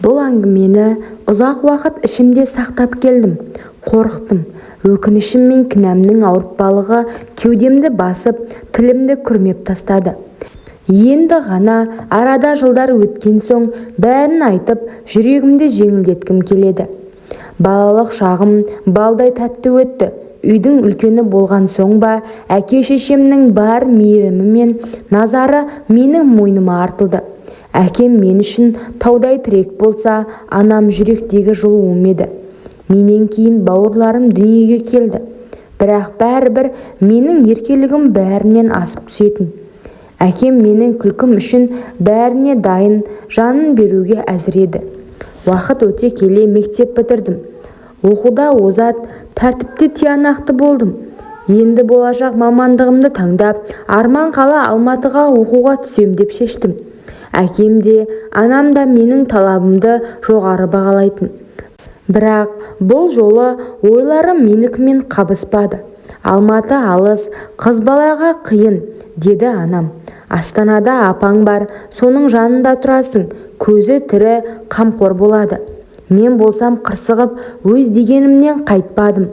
Бұл әңгімені ұзақ уақыт ішімде сақтап келдім. Қорықтым. Өкінішім мен кінәмнің ауыртпалығы кеудемді басып, тілімді күрмеп тастады. Енді ғана арада жылдар өткен соң бәрін айтып, жүрегімді жеңілдеткім келеді. Балалық шағым балдай тәтті өтті. Үйдің үлкені болған соң ба, әке-шешемнің бар мейірімі мен назары менің мойныма артылды. Әкем мен үшін таудай тірек болса, анам жүректегі жылуым еді. Менен кейін бауырларым дүниеге келді. Бірақ бәрібір менің еркелігім бәрінен асып түсетін. Әкем менің күлкім үшін бәріне дайын, жанын беруге әзір еді. Уақыт өте келе мектеп бітірдім. Оқуда озат, тәртіпте тиянақты болдым. Енді болашақ мамандығымды таңдап, арман қала Алматыға оқуға түсем деп шештім. Әкем де, анам да менің талабымды жоғары бағалайтын. Бірақ бұл жолы ойларым менікімен қабыспады. Алматы алыс, қыз балаға қиын, деді анам. Астанада апаң бар, соның жанында тұрасың, көзі тірі, қамқор болады. Мен болсам қырсығып, өз дегенімнен қайтпадым.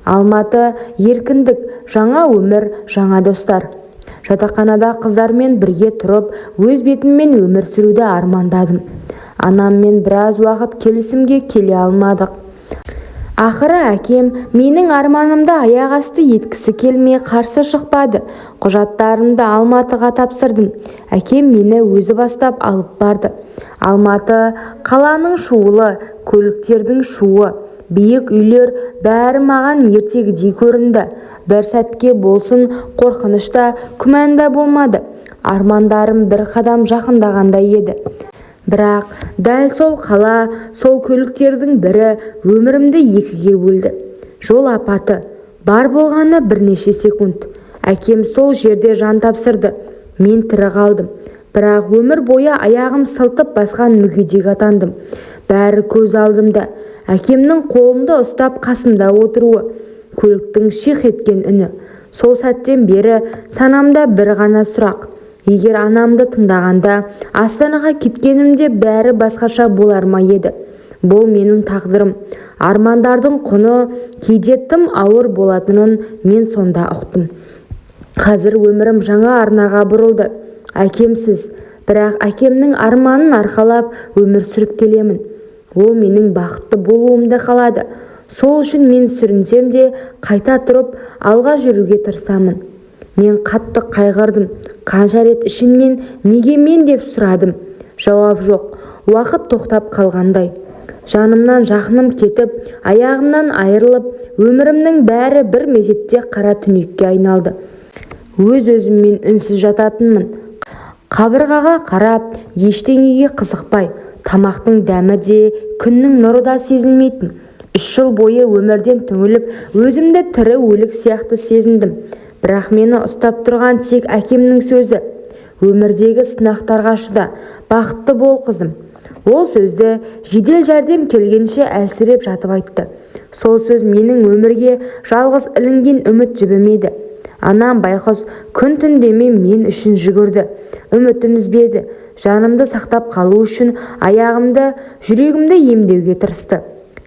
Алматы еркіндік, жаңа өмір, жаңа достар. Жатақханада қыздармен бірге тұрып, өз бетіммен өмір сүруді армандадым. Анаммен біраз уақыт келісімге келе алмадық. Ақыры әкем менің арманымды аяқ асты еткісі келмей қарсы шықпады. Құжаттарымды Алматыға тапсырдым. Әкем мені өзі бастап алып барды. Алматы қаланың шуылы, көліктердің шуы, биік үйлер бәрі маған ертегідей көрінді. Бір сәтке болсын қорқынышта, күмәнда болмады. Армандарым бір қадам жақындағандай еді. Бірақ дәл сол қала, сол көліктердің бірі өмірімді екіге бөлді. Жол апаты. Бар болғаны бірнеше секунд. Әкем сол жерде жан тапсырды. Мен тірі қалдым. Бірақ өмір бойы аяғым сылтып басқан мүгедек атандым. Бәрі көз алдымда. Әкемнің қолымды ұстап қасымда отыруы. Көліктің шиқ еткен үні. Сол сәттен бері санамда бір ғана сұрақ. Егер анамды тыңдағанда, Астанаға кеткенімде бәрі басқаша болар ма еді? Бұл менің тағдырым. Армандардың құны кейде тым ауыр болатынын мен сонда ұқтым. Қазір өмірім жаңа арнаға бұрылды. Әкемсіз, бірақ әкемнің арманын арқалап өмір сүріп келемін. Ол менің бақытты болуымды қалады. Сол үшін мен сүрінсем де қайта тұрып алға жүруге тырысамын. Мен қатты қайғырдым. Қанша рет ішімнен неге мен деп сұрадым. Жауап жоқ. Уақыт тоқтап қалғандай. Жанымнан жақыным кетіп, аяғымнан айырылып, өмірімнің бәрі бір мезетте қара түнекке айналды. Өз-өзіммен үнсіз жататынмын. Қабырғаға қарап, ештеңеге қызықпай, тамақтың дәмі де, күннің нұры да сезілмейтін. 3 жыл бойы өмірден түңіліп, өзімді тірі өлік сияқты сезіндім. Бірақ мені ұстап тұрған тек әкемнің сөзі. Өмірдегі сынақтарға шыда, бақытты бол қызым. Ол сөзді жедел жәрдем келгенше әлсіреп жатып айтты. Сол сөз менің өмірге жалғыз ілінген үміт жібім еді. Анам байқұс күн-түн демей мен үшін жүгірді. Үмітін үзбеді. Жанымды сақтап қалу үшін аяғымды, жүрегімді емдеуге тырысты.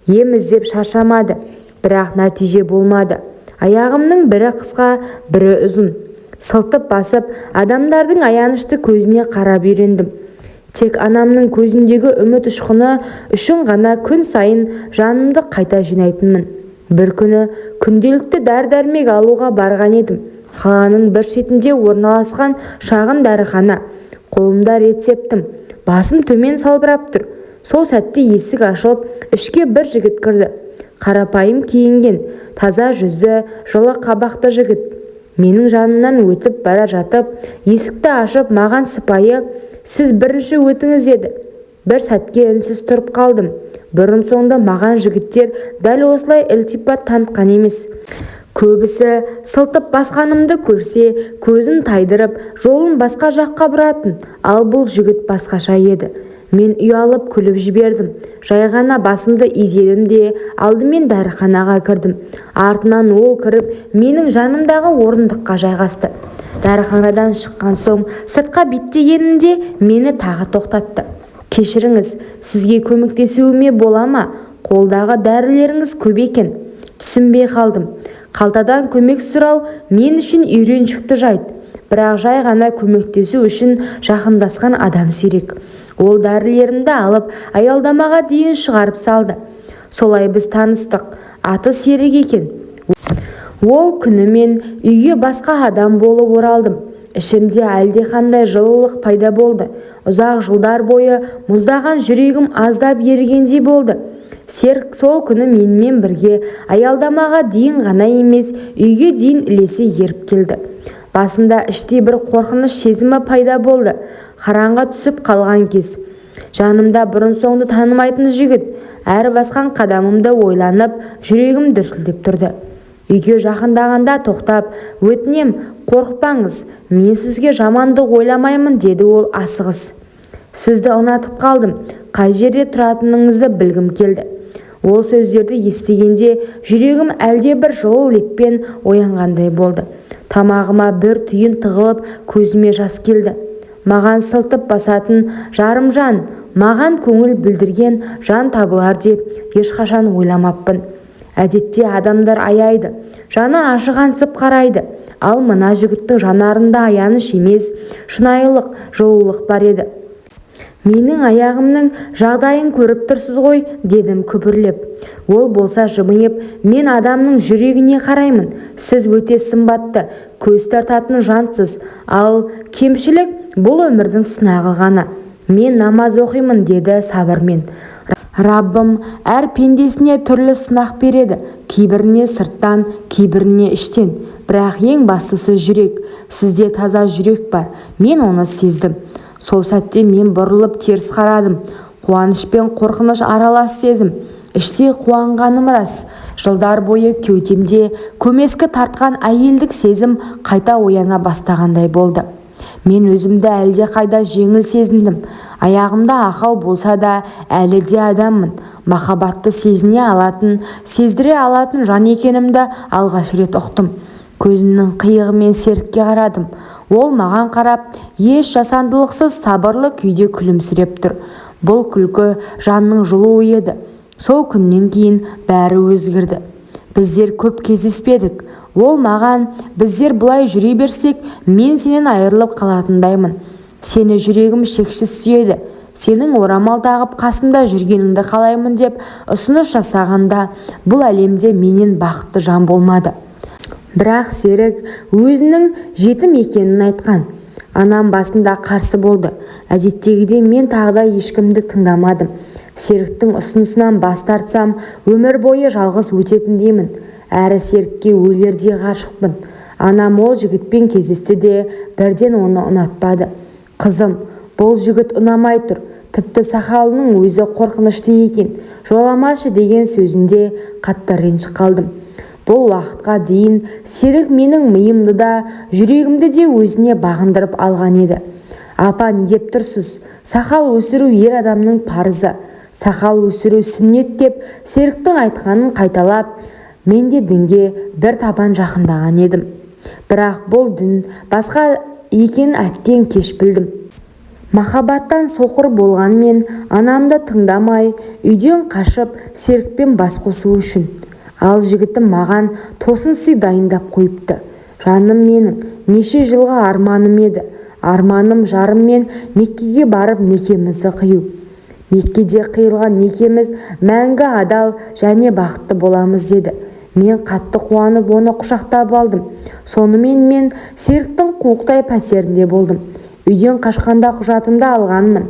Ем іздеп шаршамады, бірақ нәтиже болмады. Аяғымның бірі қысқа, бірі ұзын. Сылтып басып, адамдардың аянышты көзіне қарап үйрендім. Тек анамның көзіндегі үміт ұшқыны үшін ғана күн сайын жанымды қайта жинайтынмын. Бір күні күнделікті дәрі-дәрмек алуға барған едім. Қаланың бір шетінде орналасқан шағын дәріхана. Қолымда рецептім. Басым төмен салбырап тұр. Сол сәтте есік ашылып, ішке бір жігіт кірді. Қарапайым киінген, таза жүзі, жылы қабақты жігіт. Менің жанымнан өтіп бара жатып, есікті ашып маған сыпайы, сіз бірінші өтіңіз деді. Бір сәтке үнсіз тұрып қалдым. Бұрын соңды маған жігіттер дәл осылай ілтипат танытқан емес. Көбісі сылтып басқанымды көрсе, көзін тайдырып, жолын басқа жаққа бұратын, ал бұл жігіт басқаша еді. Мен ұялып күліп жібердім. Жай ғана басымды изедім де алдымен дәріханаға кірдім. Артынан ол кіріп, менің жанымдағы орындыққа жайғасты. Дәріханадан шыққан соң сыртқа беттегенімде мені тағы тоқтатты. Кешіріңіз, сізге көмектесуіме бола ма? Қолдағы дәрілеріңіз көп екен. Түсінбей қалдым. Қалтадан көмек сұрау мен үшін үйреншікті жайт. Бірақ жай ғана көмектесу үшін жақындасқан адам сирек. Ол дәрілерімді алып аялдамаға дейін шығарып салды. Солай біз таныстық. Аты Серік екен. Ол күні мен үйге басқа адам болып оралдым. Ішімде әлдеқандай жылылық пайда болды. Ұзақ жылдар бойы мұздаған жүрегім аздап ерігендей болды. Серік сол күні менімен бірге аялдамаға дейін ғана емес, үйге дейін ілесе еріп келді. Басында іштей бір қорқыныш сезімі пайда болды. Қараңға түсіп қалған кез. Жанымда бұрын-соңды танымайтын жігіт. Әр басқан қадамымды ойланып, жүрегім дүрсілдеп тұрды. Үйге жақындағанда тоқтап, өтінем, қорықпаңыз, мен сізге жамандық ойламаймын, деді ол асығыс. Сізді ұнатып қалдым, қай жерде тұратыныңызды білгім келді. Ол сөздерді естігенде жүрегім әлде бір жылы леппен оянғандай болды. Тамағыма бір түйін тығылып, көзіме жас келді. Маған сылтып басатын жарым жан, маған көңіл білдірген жан табылар деп ешқашан ойламаппын. Әдетте адамдар аяйды, жаны ашығансып қарайды. Ал мына жігіттің жанарында аяныш емес, шынайылық, жылулық бар еді. Менің аяғымның жағдайын көріп тұрсыз ғой, дедім күбірлеп. Ол болса жымиып, мен адамның жүрегіне қараймын. Сіз өте сымбатты, көз тартатын жансыз, ал кемшілік бұл өмірдің сынағы ғана. Мен намаз оқимын, деді сабырмен. Раббым әр пендесіне түрлі сынақ береді, кейбіріне сырттан, кейбіріне іштен. Бірақ ең бастысы жүрек. Сізде таза жүрек бар, мен оны сездім. Сол сәтте мен бұрылып теріс қарадым. Қуаныш пен қорқыныш аралас сезім. Іште қуанғаным рас. Жылдар бойы кеудемде көмескі тартқан әйелдік сезім қайта ояна бастағандай болды. Мен өзімді әлде қайда жеңіл сезіндім. Аяғымда ақау болса да әлі де адаммын. Махаббатты сезіне алатын, сездіре алатын жан екенімді алғаш рет ұқтым. Көзімнің қиығымен Серікке қарадым. Ол маған қарап, еш жасандылықсыз сабырлы күйде күлімсіреп тұр. Бұл күлкі жанның жылуы еді. Сол күннен кейін бәрі өзгерді. Біздер көп кездеспедік. Ол маған, біздер бұлай жүре берсек, мен сенен айырылып қалатындаймын. Сені жүрегім шексіз сүйеді. Сенің орамал тағып қасында жүргеніңді қалаймын деп ұсыныс жасағанда, бұл әлемде менен бақытты жан болмады. Бірақ Серік өзінің жетім екенін айтқан. Анам басында қарсы болды. Әдеттегідей мен тағы да ешкімді тыңдамадым. Серіктің ұсынысынан бас тартсам, өмір бойы жалғыз өтетін деймін. Әрі Серікке өлердей ғашықпын. Анам ол жігітпен кездесті де бірден оны ұнатпады. Қызым, бұл жігіт ұнамай тұр. Тіпті сақалының өзі қорқынышты екен. Жоламашы деген сөзінде қатты ренжіп қалдым. Бұл уақытқа дейін Серік менің миымды да, жүрегімді де өзіне бағындырып алған еді. Апа, не деп тұрсыз? Сақал өсіру ер адамның парызы. Сақал өсіру сүннет деп Серіктің айтқанын қайталап, мен де дінге бір табан жақындаған едім. Бірақ бұл дін басқа екенін әттен кеш білдім. Махаббаттан соқыр болғанмен анамды тыңдамай, үйден қашып Серікпен бас қосу үшін. Ал жігітім маған тосын сый дайындап қойыпты. Жаным менің, неше жылға арманым еді. Арманым жарыммен Меккеге барып некемізді қию. Меккеде қиылған некеміз мәңгі адал және бақытты боламыз деді. Мен қатты қуанып оны құшақтап алдым. Сонымен мен Серіктің қуықтай пәтерінде болдым. Үйден қашқанда құжатымды алғанмын.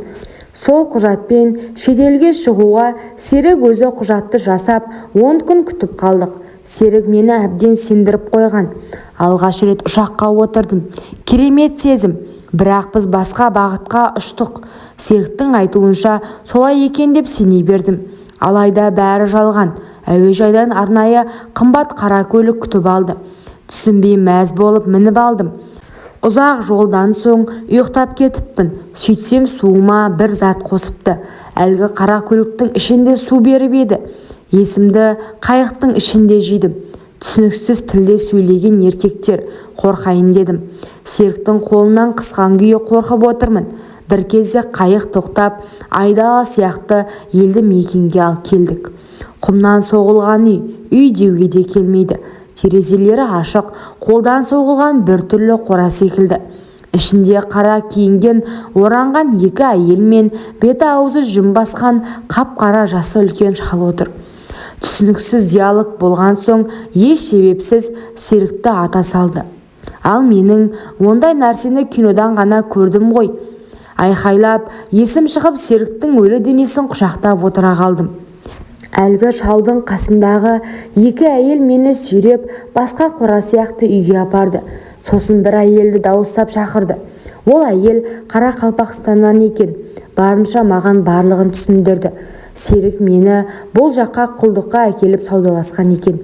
Сол құжатпен шетелге шығуға Серік өзі құжатты жасап 10 күн күтіп қалдық. Серік мені әбден сендіріп қойған. Алғаш рет ұшаққа отырдым. Керемет сезім. Бірақ біз басқа бағытқа ұштық. Серіктің айтуынша солай екен деп сене бердім. Алайда бәрі жалған. Әуежайдан арнайы қымбат қара көлік күтіп алды. Түсінбей мәз болып мініп алдым. Ұзақ жолдан соң ұйықтап кетіппін. Сөйтсем суыма бір зат қосыпты. Әлгі қара көліктің ішінде су беріп еді. Есімді қайықтың ішінде жидым. Түсініксіз тілде сөйлеген еркектер, қорқайын дедім. Серіктің қолынан қысқан күйі қорқып отырмын. бір кезде қайық тоқтап айдала сияқты елді мекенге ал келдік. Құмнан соғылған үй деуге де келмейді. Терезелері ашық, қолдан соғылған біртүрлі қора секілді. Ішінде қара киінген оранған екі әйел мен беті-аузы жүн басқан қап-қара жасы үлкен шал отыр. Түсініксіз диалог болған соң еш себепсіз Серікті ата салды. Ал менің ондай нәрсені кинодан ғана көрдім ғой. Айқайлап, есім шығып Серіктің өлі денесін құшақтап отыра қалдым. Әлгі шалдың қасындағы екі әйел мені сүйреп басқа қора сияқты үйге апарды. Сосын бір әйелді дауыстап шақырды. Ол әйел Қарақалпақстаннан екен. Барынша маған барлығын түсіндірді. Серік мені бұл жаққа құлдыққа әкеліп саудаласқан екен.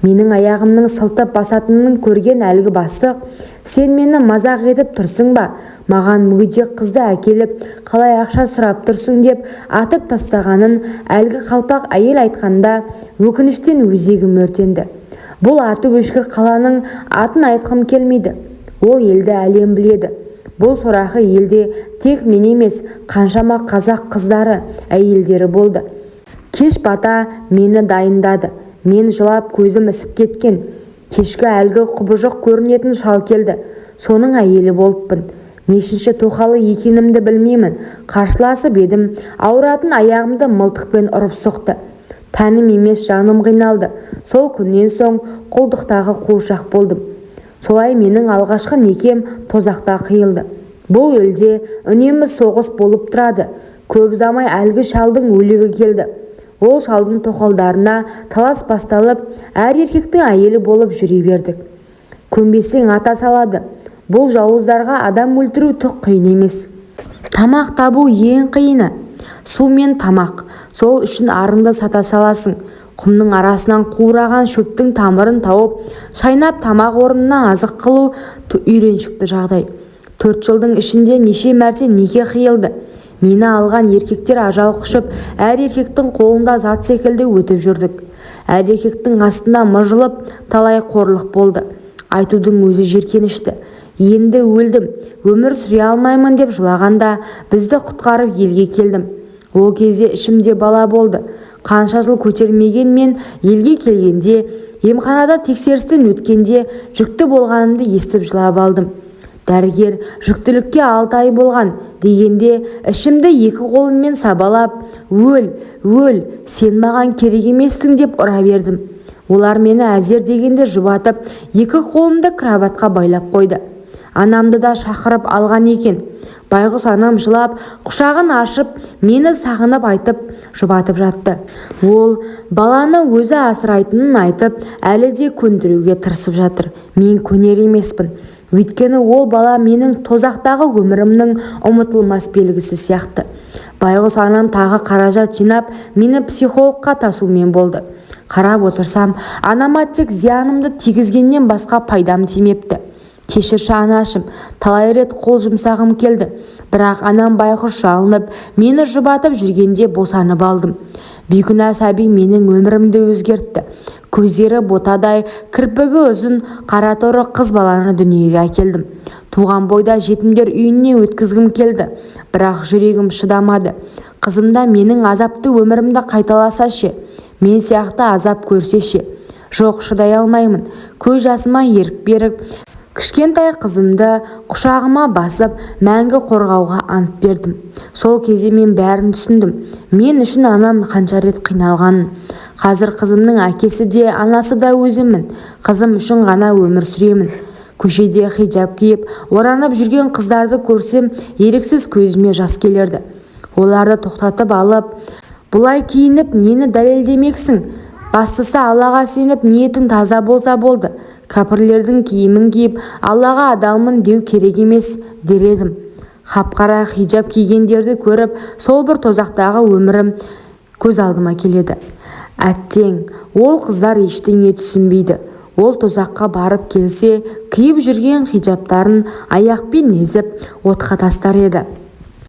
Менің аяғымның сылтып басатынын көрген әлгі бастық, сен мені мазақ етіп тұрсың ба? Маған мүгедек қызды әкеліп қалай ақша сұрап тұрсың деп атып тастағанын әлгі қалпақ әйел айтқанда өкініштен өзегім өртенді. Бұл аты өшкір қаланың атын айтқым келмейді. Ол елді әлем біледі. Бұл сорақы елде тек мен емес, қаншама қазақ қыздары, әйелдері болды. Кеш бата мені дайындады. Мен жылап көзім ісіп кеткен. Кешкі әлгі құбыжық көрінетін шал келді. Соның әйелі болыппын. Нешінші тоқалы екенімді білмеймін. Қарсыласып едім, ауыратын аяғымды мылтықпен ұрып соқты. Тәнім емес, жаным қиналды. Сол күннен соң құлдықтағы қуыршақ болдым. Солай менің алғашқы некем тозақта қиылды. Бұл елде үнемі соғыс болып тұрады. Көп ұзамай әлгі шалдың өлігі келді. Ол шалдың тоқалдарына талас басталып, әр еркектің әйелі болып жүре бердік. Көнбесең ата салады. Бұл жауыздарға адам өлтіру түк қиын емес. Тамақ табу ең қиыны. Су мен тамақ. Сол үшін арыңды сата саласың. Құмның арасынан қураған шөптің тамырын тауып, шайнап тамақ орнына азық қылу үйреншікті жағдай. 4 жылдың ішінде неше мәрте неке қиылды. Мені алған еркектер ажал құшып, әр еркектің қолында зат секілді өтіп жүрдік. Әр еркектің астына мыжылып, талай қорлық болды. Айтудың өзі жеркенішті. Енді өлдім, өмір сүре алмаймын деп жылағанда бізді құтқарып елге келдім. Ол кезде ішімде бала болды. Қанша жыл көтермеген мен елге келгенде, емханада тексерістен өткенде жүкті болғанымды естіп жылап алдым. Дәрігер жүктілікке 6 ай болған дегенде ішімді 2 қолыммен сабалап, өл, сен маған керек еместің деп ұра бердім. Олар мені әзер дегенде жұбатып, 2 қолымды кроватқа байлап қойды. Анамды да шақырып алған екен. Байғұс анам жылап, құшағын ашып, мені сағынып айтып, жұбатып жатты. Ол баланы өзі асырайтынын айтып, әлі де көндіруге тырысып жатыр. Мен көнер емеспін. Өйткені ол бала менің тозақтағы өмірімнің ұмытылмас белгісі сияқты. Байғұс анам тағы қаражат жинап, мені психологқа тасумен болды. Қарап отырсам, анама тек зиянымды тигізгеннен басқа пайдам тимепті. Кешірші анашым, талай рет қол жұмсағым келді. Бірақ анам байғұс жалынып, мені жұбатып жүргенде босанып алдым. Бейкүнә сәби менің өмірімді өзгертті. Көздері ботадай, кірпігі ұзын, қара торы қыз баланы дүниеге әкелдім. Туған бойда жетімдер үйіне өткізгім келді. Бірақ жүрегім шыдамады. Қызымда менің азапты өмірімді қайталаса ше, мен сияқты азап көрсе ше. Жоқ, шыдай алмаймын. Көз жасыма ерік беріп, кішкентай қызымды құшағыма басып, мәңгі қорғауға ант бердім. Сол кезде мен бәрін түсіндім. Мен үшін анам қанша рет қиналғанын. Қазір қызымның әкесі де, анасы да өзіммін. Қызым үшін ғана өмір сүремін. Көшеде хиджаб киіп, оранып жүрген қыздарды көрсем, еріксіз көзіме жас келерді. Оларды тоқтатып алып, бұлай киініп нені дәлелдемексің? Бастысы Аллаға сеніп, ниетің таза болса болды. Кәпірлердің киімін киіп, Аллаға адалмын деу керек емес, дер едім. Қап-қара хиджаб кигендерді көріп, сол бір тозақтағы өмірім көз алдыма келеді. Әттең, ол қыздар ештеңе түсінбейді. Ол тозаққа барып келсе, киіп жүрген хиджабтарын аяқпен езіп, отқа тастар еді.